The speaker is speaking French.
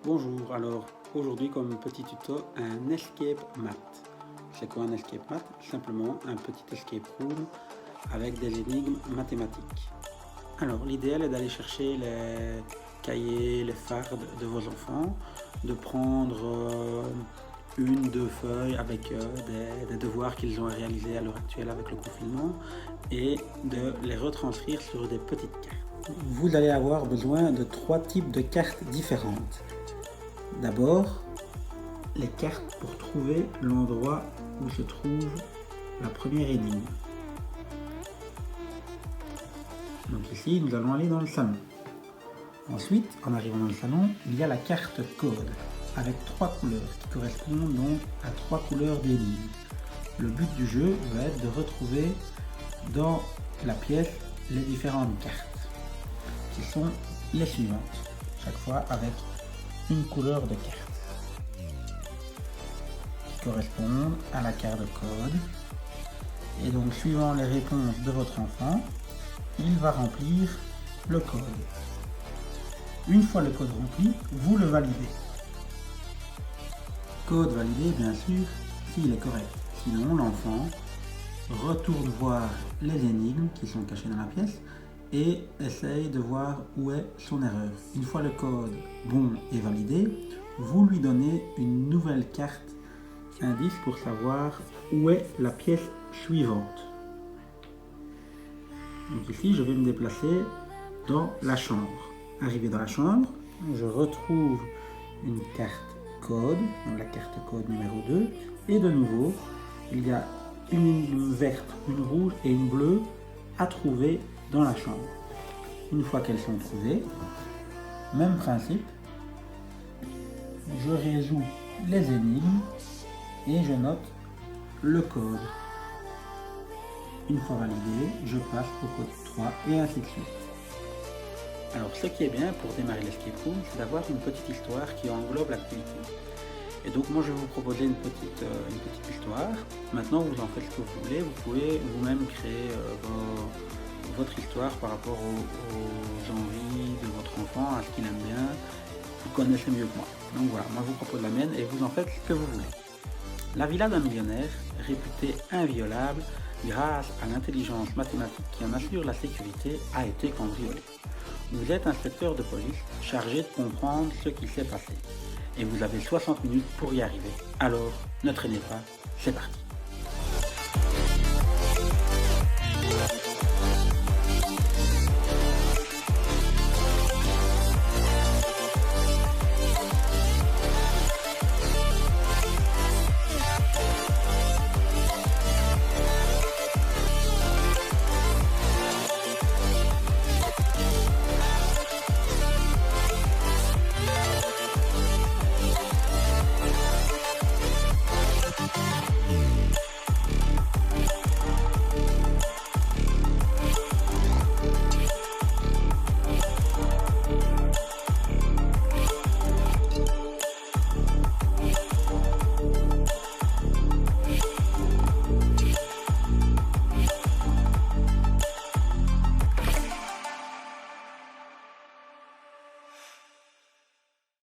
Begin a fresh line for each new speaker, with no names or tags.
Bonjour, alors aujourd'hui comme petit tuto, un escape mat. C'est quoi un escape mat? Simplement un petit escape room avec des énigmes mathématiques. Alors l'idéal est d'aller chercher les cahiers, les fardes de vos enfants, de prendre une, deux feuilles avec des devoirs qu'ils ont à réaliser à l'heure actuelle avec le confinement et de les retranscrire sur des petites cartes. Vous allez avoir besoin de 3 types de cartes différentes. D'abord, les cartes pour trouver l'endroit où se trouve la première énigme. Donc ici, nous allons aller dans le salon. Ensuite, en arrivant dans le salon, il y a la carte code avec 3 couleurs qui correspondent donc à 3 couleurs d'énigmes. Le but du jeu va être de retrouver dans la pièce les différentes cartes qui sont les suivantes, chaque fois avec une couleur de carte qui correspondent à la carte de code. Et donc, suivant les réponses de votre enfant, il va remplir le code. Une fois le code rempli, vous le validez. Code validé, bien sûr, s'il est correct. Sinon, l'enfant retourne voir les énigmes qui sont cachées dans la pièce et essaye de voir où est son erreur. Une fois le code bon et validé, vous lui donnez une nouvelle carte indice pour savoir où est la pièce suivante. Donc ici, je vais me déplacer dans la chambre. Arrivé dans la chambre, je retrouve une carte code, donc la carte code numéro 2, et de nouveau, il y a une énigme verte, une rouge et une bleue à trouver dans la chambre. Une fois qu'elles sont trouvées, même principe, je résous les énigmes et je note le code. Une fois validé, je passe au code 3 et ainsi de suite. Alors ce qui est bien pour démarrer l'escape room, c'est d'avoir une petite histoire qui englobe l'activité. Et donc moi je vais vous proposer une petite histoire. Maintenant vous en faites ce que vous voulez, vous pouvez vous-même créer votre histoire par rapport aux envies de votre enfant, à ce qu'il aime bien. Vous connaissez mieux que moi. Donc voilà, moi je vous propose la mienne et vous en faites ce que vous voulez. La villa d'un millionnaire, réputé inviolable grâce à l'intelligence mathématique qui en assure la sécurité, a été cambriolée. Vous êtes inspecteur de police chargé de comprendre ce qui s'est passé. Et vous avez 60 minutes pour y arriver. Alors, ne traînez pas, c'est parti.